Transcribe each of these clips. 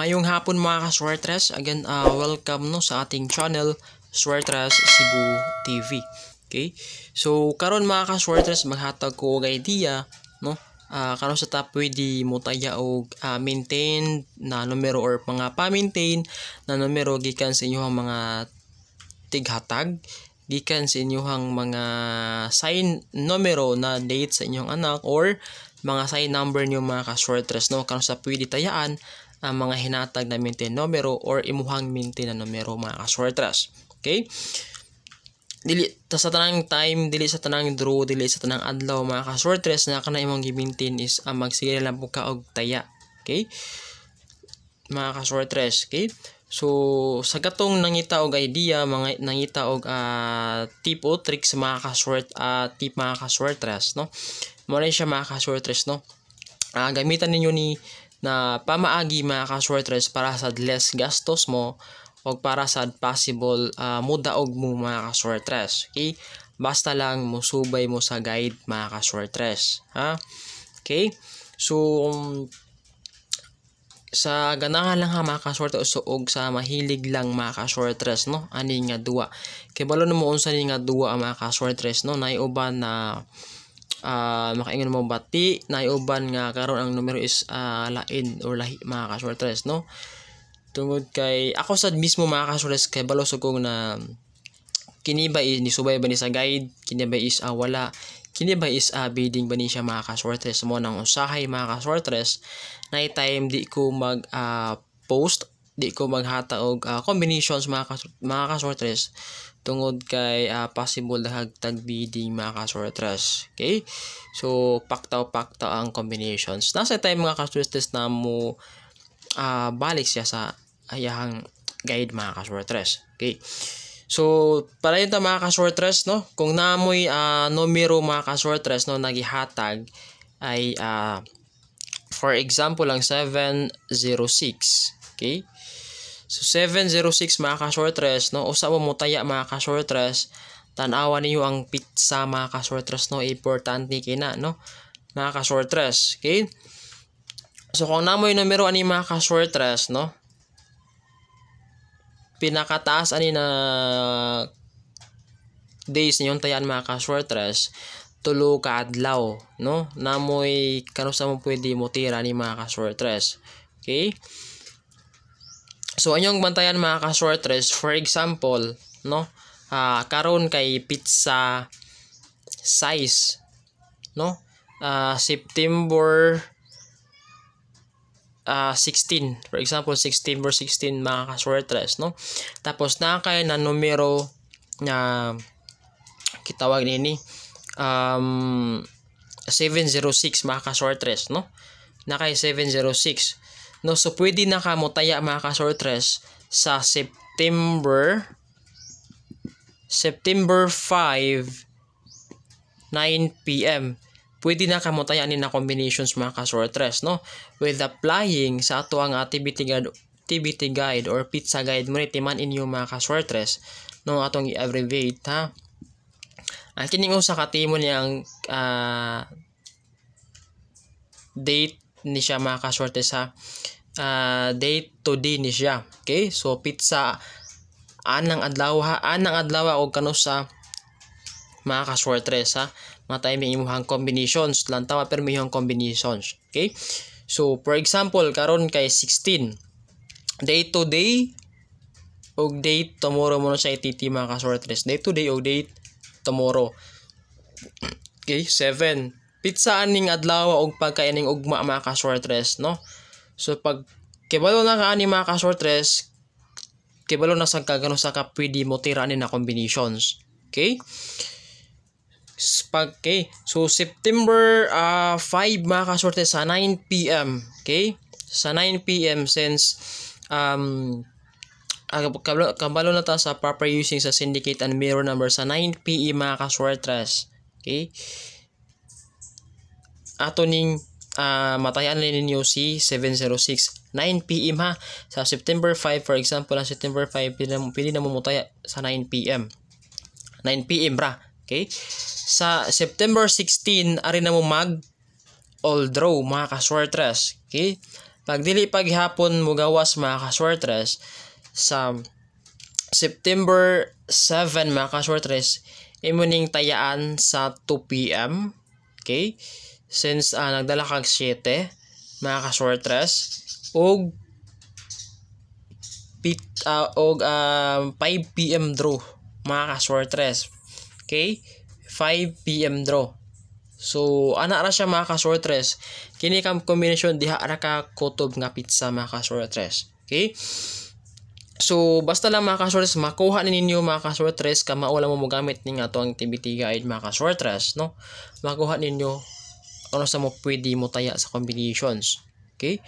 Mayong hapon mga ka-Swertres. Again, welcome no sa ating channel, Swertres Cebu TV. Okay? So, karon mga ka-Swertres, maghatag ko og idea, no? Karon sa ta pwede mo taya og maintain na numero or mga pa-maintain na numero gikan sa inyong mga tighatag, gikan sa inyong mga sign numero na date sa inyong anak or mga sign number niyo mga ka-Swertres, no? Karon sa pwede tayaan ang mga hinatag na maintain numero or imuhang maintain na numero mga ka-Swertres. Okay? Dili sa tanang time, dili sa tanang draw, dili sa tanang adlaw mga ka-Swertres na kana imong gi-maintain is magsigil lang po ka og taya. Okay? Mga ka-Swertres, okay? So sa gatong nangita og idea, mga nangita og tip o tricks mga ka-Swertres, no? Mo na siya mga ka-Swertres, no? Gamitan ninyo ni na pamaagi mga ka-Swertres para sa less gastos mo o para sa possible mudaog mo mga ka-Swertres. Okay? Basta lang musubay mo sa guide mga ka-Swertres. Ha? Okay? So sa ganahan lang ha mga ka-Swertres og sa mahilig lang mga ka-Swertres, no? Ani nga duwa. Kay balo na mo unsa ni nga duwa mga ka-Swertres, no? Naiuban na makaingon mo bati na uban nga karon ang numero is lain or lahi mga ka-Swertres, no? Tungod kay ako sad mismo mga ka-Swertres kay balo sa kong na kini ba is nisubay ba ni sa guide, kini ba is wala, kini ba is bidding ba ni siya mga ka-Swertres. Mo nang usahay mga ka-Swertres na time di ko mag post, di ko maghata og combinations mga ka-Swertres tungod kay possible dahagtag bidding mga ka-Swertres. Okay? So paktaw ang combinations. Nasa time mga ka-Swertres na mo balik siya sa ayahang guide mga ka-Swertres. Okay? So para yun mga ka-Swertres, no? Kung naamoy numero mga ka-Swertres, no, nagihatag ay for example lang 706. Okay? So 706 mga ka-Swertres, no, usa mo taya mga ka-Swertres, tan-awan niyo ang pizza mga ka-Swertres, no, importante kina, no, mga ka-Swertres. Okay? So kung namoy numero ani mga ka-Swertres, no, pinakataas ani na days niyo tayan mga ka-Swertres, tulo ka adlaw, no, namoy kanusa mo pwede mo tira ni mga ka-Swertres. Okay? So anyong bantayan mga ka-Swertres, for example, no, karon kay pizza size, no, September 16, for example September 16 mga ka-Swertres, no. Tapos na kay na numero na kitawag nini 706 mga ka-Swertres, no, na kay 706. No, so pwede na ka mo taya mga ka-Swertres sa September 5 9 PM. Pwede na ka mo taya ni na combinations mga ka-Swertres, no, with applying sa ato ang activity guide or pizza guide mo ni timan inyo mga ka-Swertres, no, atong i-abbreviate ha. Ang kining usa ka timo niyang date ni siya mga ka-Swertres ha. Date to day ni siya. Okay? So pizza anang adlaw og kanusa mga ka-Swertres ha. Matay mi imuhang combinations lang tawa pero may combinations. Okay? So for example karon kay 16 day to day og date tomorrow mo na sa ititi mga ka-Swertres. Day to day og date tomorrow. Okay? 7 pizza aning adlaw og pagkaining ugma mga ka-Swertres, no. So pag kibalo na ka ani mga ka-Swertres, kibalo na sa kagano sa ka pwede mo tira ani na combinations. Okay? Okay. So September 5 mga ka-Swertres sa 9 PM. Okay? Sa 9 PM since kabalo na ta sa proper using sa syndicate and mirror number sa 9 PM mga ka-Swertres. Okay? Ato ning matayan ninyo si 706 9 PM ha. Sa September 5 for example, ang September 5 pili na mumutaya sa 9 PM 9 PM ra. Okay? Sa September 16 ari na mo mag all draw mga ka-Swertres. Okay? Pag dili paghapon mo gawas mga ka-shortress sa September 7 mga ka-shortress, imo ning tayaan sa 2 p.m. Okay? Since nagdala kag 7 mga ka-shortress og 5 p.m. draw mga ka-shortress. Okay? 5 p.m. draw. So ana ra siya mga ka-shortress. Kini kam combination diha ra ka kutob nga pizza mga ka-shortress. Okay? So basta lang mga ka-shortress makuha ninyo mga ka-shortress kama wala mo mogamit ning ato ang activity guide mga ka-shortress, no? Makuha ninyo ano sa mo pwede mo taya sa combinations. Okay?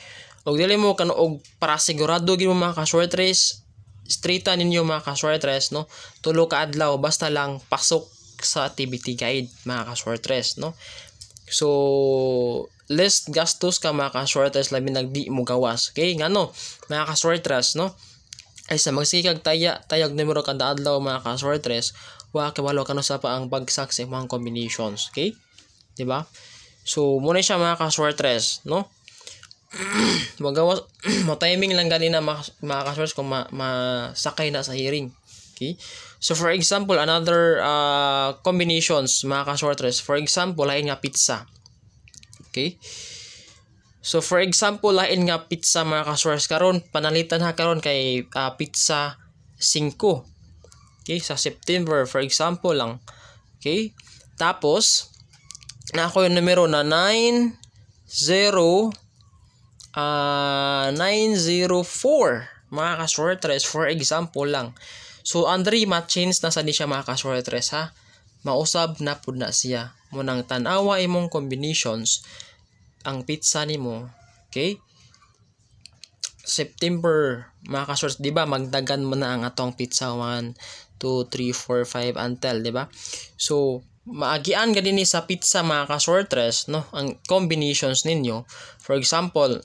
Og dili mo og para sigurado gid mo mga ka-shortress, straighta ninyo mga ka-shortress, no? Tulo ka adlaw basta lang pasok sa activity guide mga ka-shortress, no? So less gastos ka mga ka-shortress labi nagdi mo gawas. Okay? Ngano mga ka-shortress, no? Ay sa magsikag tayag numero kada adlaw mga ka-shortress, wa kawalo kano sa pa ang bagsak sa imong combinations. Okay? Di ba? So muna siya mga ka-shortress, no? Magawas mo timing lang ganina mga ka-shortress kung masakay na sa hearing. Okay? So for example, another combinations mga ka-shortress. For example, lain nga pizza. Okay? So for example, lain nga pizza mga ka-shortress karon panalitan ha karon kay pizza 5. Okay? Sa September for example lang. Okay? Tapos na ako yung numero na 904 mga ka-shortress for example lang. So Andre ma-change na sa di siya mga ka-shortress ha. Mausab na pud na siya. Munang tan-awa imong combinations ang pizza nimo. Okay? September mga ka-shortress, di ba magdagan mo na ang atong pizza 1 2 3 4 5 until, di ba? So maagian ganini sa pizza mga ka-shortress, no? Ang combinations ninyo. For example,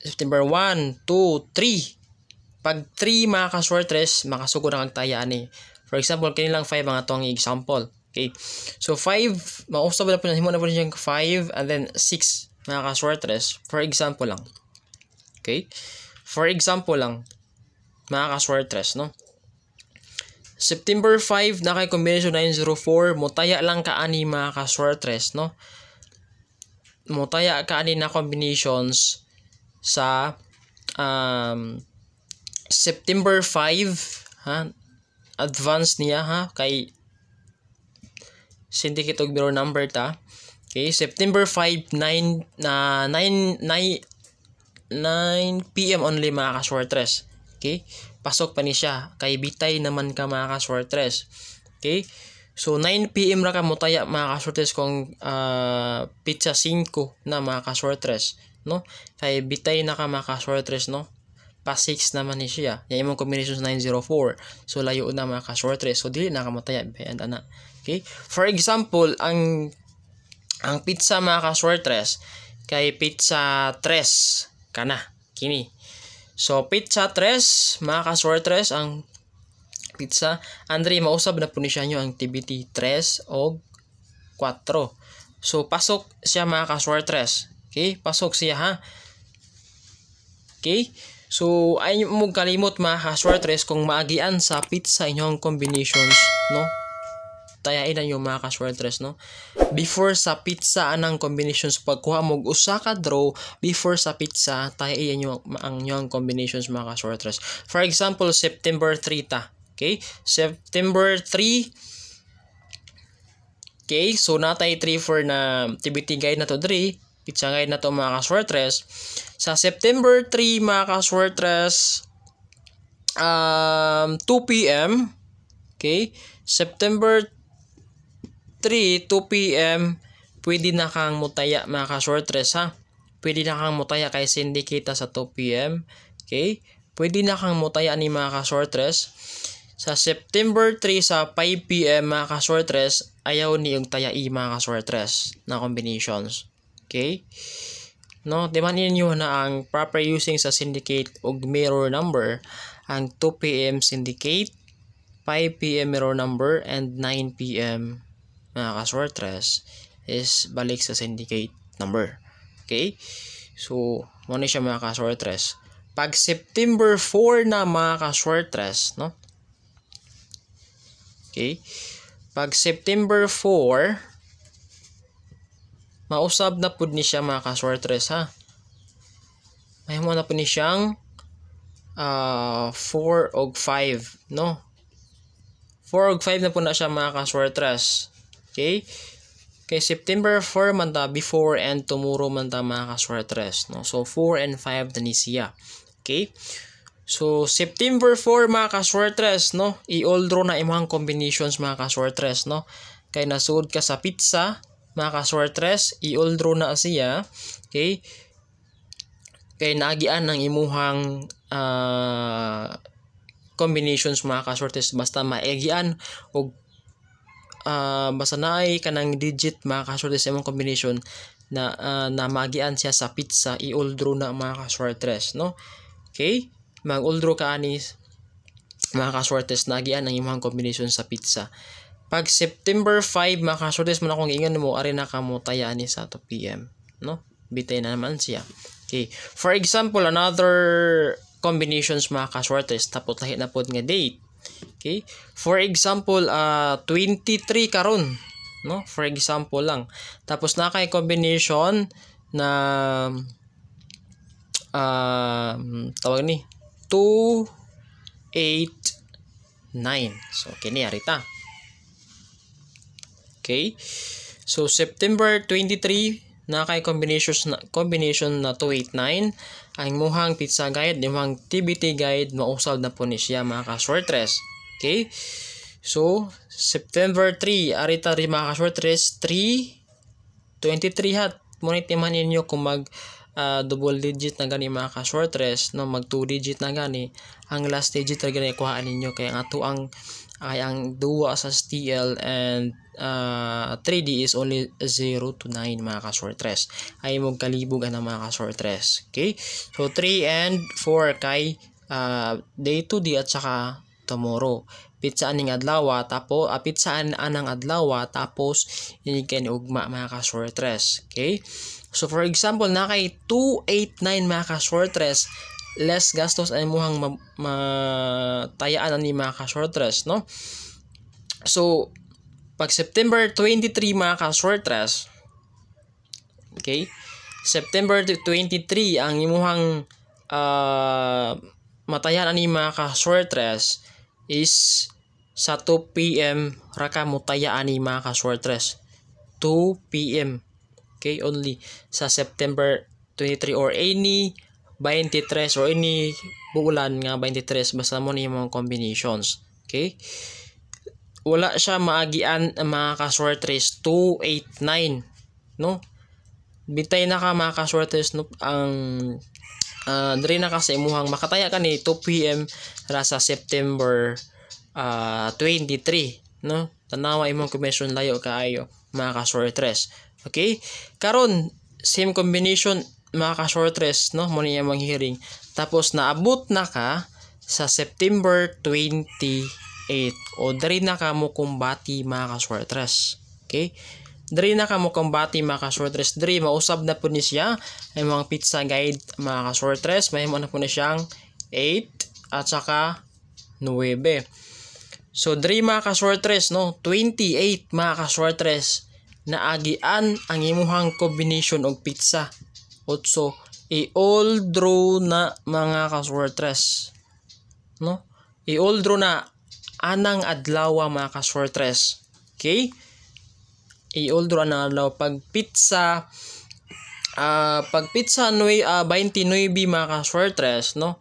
September 1 2 3. Pag 3 mga ka-shortress, makasugod ang taya ani. For example, kanilang 5 ang atong example. Okay. So 5, mausap na po na himo na po siyang 5 and then 6 mga ka-shortress. For example lang. Okay? For example lang mga ka-shortress, no? September 5 na kay combination 904, mutaya lang ka ani mga ka-shortress, no? Mutaya ka ani na combinations sa September 5 ha, advance niya ha kay syndicate og mirror number ta. Okay, September 5 9 p.m. only mga ka-shortress. Okay? Pasok pa ni siya kay bitay naman ka mga ka-shortress. Okay? So 9 p.m. ra ka mutaya mga ka-shortress kung pizza 5 na mga ka-shortress, no? Kay bitay na ka mga ka-shortress, no? Pa 6 naman ni siya. Yung imong combinations 904. So layo na mga ka-shortress. So dili na ka mutaya and ana. Okay? For example, ang pizza mga ka-shortress kay pizza 3 kana kini. So pizza 3 mga ka-shortress ang pizza Andre mausab na po ni siya nyo ang activity 3 o 4. So pasok siya mga ka-shortress. Okay? Pasok siya ha. Okay? So ay mo kalimot mga ka-shortress kung maagian sa pizza inyong combinations, no? Tayain na yung mga ka-shortress, no? Before sa pizza anang combinations pagkuha mo usa ka draw before sa pizza tayain nyo ang inyong combinations mga ka-shortress. For example, September 3 ta. Okay? September 3. Okay? So natay 3 na activity guide na to 3. Pizza guide na to mga ka-shortress. Sa September 3 mga ka-shortress 2 p.m. Okay? September 3, 2 p.m. pwede na kang mutaya mga ka-shortress ha. Pwede na kang mutaya kay syndicate sa 2 p.m. Okay? Pwede na kang mutaya ni mga ka-shortress. Sa September 3 sa 5 p.m. mga ka-shortress, ayaw ni yung tayai mga ka-shortress na combinations. Okay? No, di man ninyo na ang proper using sa syndicate og mirror number ang 2 p.m. syndicate, 5 p.m. mirror number, and 9 p.m. mga ka-shortress is balik sa syndicate number. Okay? So, muna siya mga ka-shortress. Pag September 4 na mga ka-shortress, no? Okay? Pag September 4, mausab na pud ni siya mga ka-shortress ha. May mo na po ni siyang 4 og 5, no? 4 og 5 na po na siya mga ka-shortress. Okay? Kay September 4 man ta, before and tomorrow man ta mga ka-shortress, no? So 4 and 5 na ni siya. Okay? So September 4 mga ka-shortress, no? I-all draw na imong combinations mga ka-shortress, no? Kay nasud ka sa pizza mga ka-shortress, i-all draw na siya. Okay? Kay naagian ng imuhang combinations mga ka-shortress, basta maigian og basta naay kanang digit mga ka-shortress imong combination na magian siya sa pizza, i-all draw na mga ka-shortress, no? Okay? Mag-all draw ka ani mga ka-shortress, nagian ang imong combination sa pizza. Pag September 5 mga ka-shortress, man akong ingon mo ari na kamo taya ani sa 2 PM, no? Bitay na naman siya. Okay. For example, another combinations mga ka-shortress, tapos lahi na pod nga date. Okay? For example, 23 karon, no? For example lang. Tapos na kay combination na tawag ni 2, 8, 9. So kini arita. Okay? So September 23 na kay combination na 2, 8, 9. Ang muhang pizza guide, imong activity guide, mausab na po ni siya mga ka-shortress. Okay? So, September 3, arita rin mga ka-shortress, 3, 23 hat. Ngunit timan ninyo kung mag double digit na gani mga ka-shortress, no? Mag 2 digit na gani. Ang last digit na gani kuhaan ninyo. Kaya nga to ang duwa sa STL and 3D is only 0 to 9 mga ka-shortress. Ay mong kalibog ang mga ka-shortress. Okay? So 3 and 4 kay day to day at saka tomorrow. Pitsaan ning adlaw tapos pitsaan anang adlaw tapos ini kay ugma mga ka-shortress. Okay? So for example, na kay 289 mga ka-shortress, less gastos ay muhang matayaan ani mga ka-shortress, no? So pag September 23 mga ka-shortress, okay? September 23 ang imuhang matayan ani mga ka-shortress is sa 2 PM raka mutaya ani mga ka-shortress. 2 PM. Okay, only sa September 23 or any 23 or any bulan nga 23 basta mo ni mga combinations. Okay? Wala siya maagian mga ka-shortress 289, no? Bitay na ka mga ka-shortress, no? Ang diri na ka sa imuhang makataya ka ni 2 PM ra sa September 23, no? Tanawa imong combination layo kaayo mga ka-shortress. Okay? Karon same combination mga ka-shortress, no? Mo niya manghiring. Tapos naabot na ka sa September 28 o diri na ka mo kumbati mga ka-shortress. Okay? Diri na ka mo kumbati mga ka-shortress. Diri mausab na po ni siya ay mga pizza guide mga ka-shortress. May mo na po na siyang 8 at saka 9. So diri mga ka-shortress, no? 28 mga ka-shortress na agian ang imuhang combination og pizza. So i-all draw na mga ka-shortress, no? I-all draw na anang adlaw mga ka-shortress. Okay? I-all draw na adlaw pag pizza 29 mga ka-shortress, no?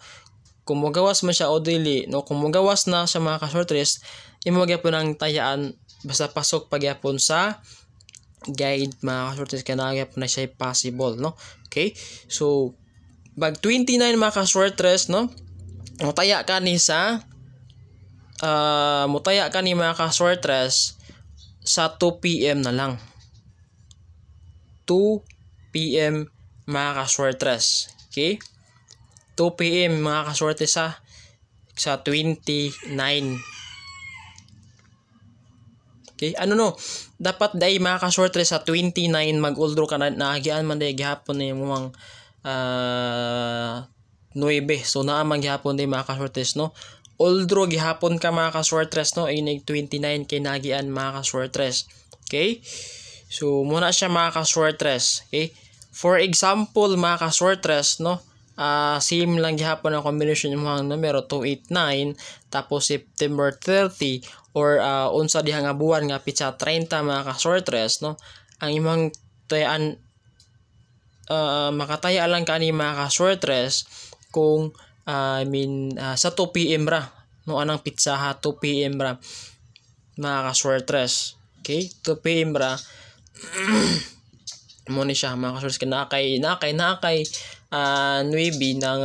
Kung magawas man siya o dili, no? Kung magawas na sa mga ka-shortress, imo gyapon ang tayaan basta pasok pagyapon sa guide mga ka-shortress kanaya po na siya possible, no? Okay? So pag 29 mga ka-shortress, no? Mutaya ka ni mga ka-shortress sa 2 PM na lang. 2 PM mga ka-shortress. Okay? 2 PM mga ka-shortress sa 29. Okay, ano no, dapat day mga ka-shortress sa 29 mag-oldro ka na naagian man day gihapon na yung mga 9. So naa man gihapon day mga ka-shortress no. Oldro gihapon ka mga ka-shortress no, inig 29 kay nagian mga ka-shortress. Okay? So muna siya mga ka-shortress. Okay? For example mga ka-shortress no, same lang gihapon ang combination yung mga numero 289 tapos September 30 or unsa diha nga buwan nga pitsa 30 mga ka-shortress no, ang imong tayaan makataya lang kani mga ka-shortress kung sa 2 PM ra no, anang pitsa ha 2 PM ra mga ka-shortress. Okay, 2 PM ra mo ni siya mga ka-shortress nakay 9 ng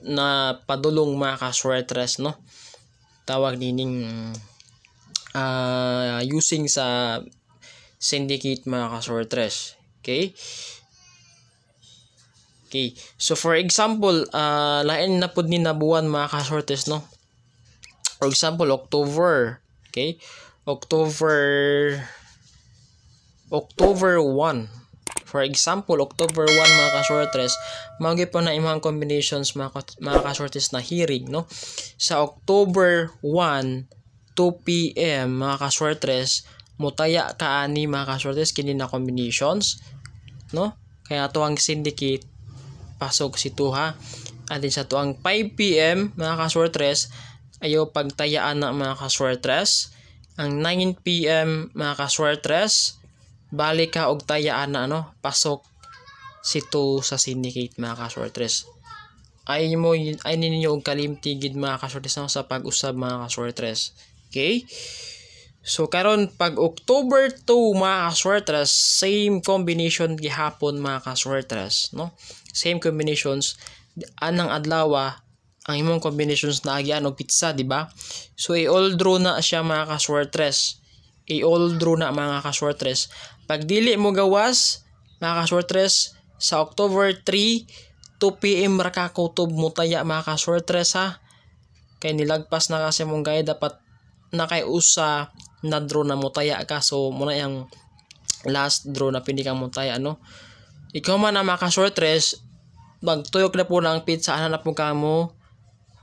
na padulong mga ka-shortress no, tawag nining using sa syndicate mga ka-shortress. Okay, so for example lain na pud ni nabuwan mga ka-shortress no, for example October. Okay, October 1. For example, October 1 mga ka-shortress, magi pa na imong combinations mga ka-shortress na hirig no. Sa October 1, 2 PM mga ka-shortress, mutaya kaani mga ka-shortress kini na combinations no. Kaya to ang syndicate pasok si tuha. At sa tuang 5 PM mga ka-shortress, ayo pagtayaan na mga ka-shortress. Ang 9 PM mga ka-shortress, balik ka og tayaan na ano, pasok si to sa syndicate mga ka-shortress. Ay ninyo og kalimtigid mga ka-shortress no, sa pag-usab mga ka-shortress. Okay? So karon pag October 2 mga ka-shortress, same combination gihapon mga ka-shortress no. Same combinations anang adlaw ang imong combinations na agian og pizza, di ba? So i-oldro na siya mga ka-shortress. I-oldro na mga ka-shortress. Pag dili mo gawas mga ka-shortress sa October 3, 2 PM ra ka kutob mo taya mga ka-shortress ha. Kay nilagpas na kasi mong gaya dapat nakay-usa na draw na mo taya ka. So muna yung last draw na pindi kang mo taya no. Ikaw man na mga ka-shortress, magtuyok na po ng pizza na po ka mo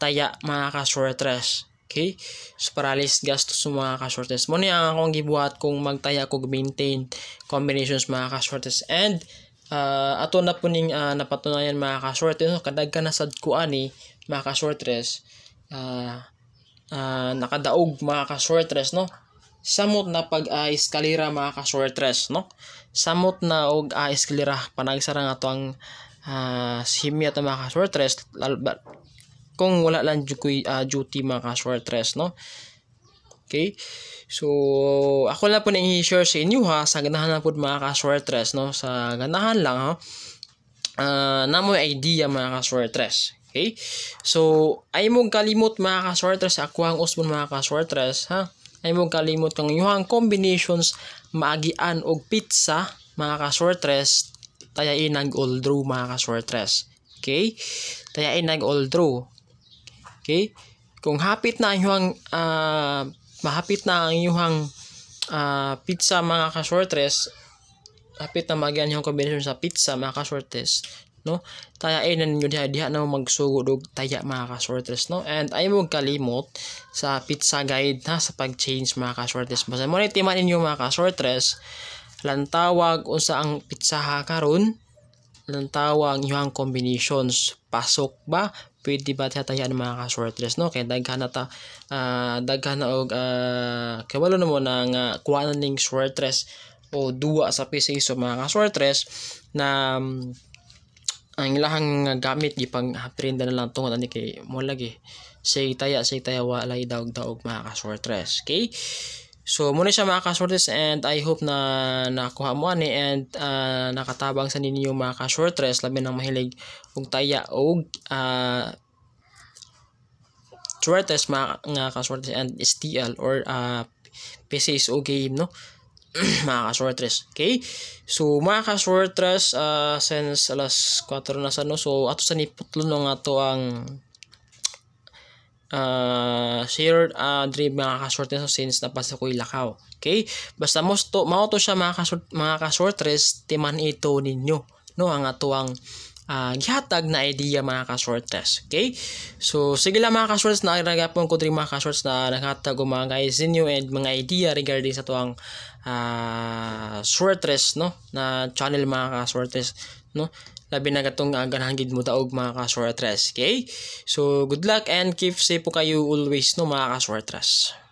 taya mga ka-shortress. Okay? So paralis gastos sa mga ka-shortress. Mo ni ang akong gibuhat kung magtaya kog maintain combinations mga ka-shortress. And ato na po ning napatunayan mga ka-shortress no, kadag ka na sad ko ani mga ka-shortress. Nakadaog mga ka-shortress no. Samot na pag eskalera mga ka-shortress no. Samot na og eskalera panagsara nga to ang simya ta mga ka-shortress kung wala lang duty mga ka-shortress no. Okay, so ako lang po nang i-share sa inyo ha, sa ganahan lang po mga ka-shortress no, sa ganahan lang ha, na mo idea mga ka-shortress. Okay, so ay mong kalimot mga ka-shortress, ako ang usbon mga ka-shortress ha, ay mong kalimot kung yung combinations maagian og pizza mga ka-shortress, tayain nag-oldro mga ka-shortress. Okay, tayain nag-oldro. Okay? Kung hapit na ang mahapit na ang iyong pizza mga ka-shortress, hapit na magian yung combination sa pizza mga ka-shortress, no? Tayain na ninyo diha na magsugod og taya mga ka-shortress, no? And ay mo kalimot sa pizza guide ha, sa pag-change mga ka-shortress. Basta mo ni timan ninyo mga ka-shortress, lantawag unsa ang pizza ha karon, lantawag yung combinations pasok ba, pwede ba tayaan mga ka-shortress no, kay daghan na og kabalo na mo nang kuha na ning shortress o duwa sa piso mga ka-shortress na ang ilahang gamit gipang prenda na lang tungod ani kay mo lagi say taya walay daog mga ka-shortress. Okay, so muna siya mga ka-shortress, and I hope na nakuha mo ani and nakatabang sa ninyo mga ka-shortress, labi nang mahilig og taya og shortress mga ka-shortress and STL or PCSO game no mga ka-shortress. Okay, so mga ka-shortress, since alas 4 na sa no, so ato sa niputlon nga to ang share diri mga ka-shortrest no, since napasa ko'y lakaw. Okay? Basta mao to siya mga ka-shortrest timan ito ninyo no ang atuang gihatag na idea mga ka-shortrest. Okay? So sige lang mga ka-shortrest, na nagapon ko diri mga ka-shortrest na naghatag og mga guys inyo and mga idea regarding sa tuang shortrest no na channel mga ka-shortrest no. Labi na gatong ganahan gid mo daog mga ka-shortrest. Okay? So good luck and keep safe po kayo always no mga ka-shortrest.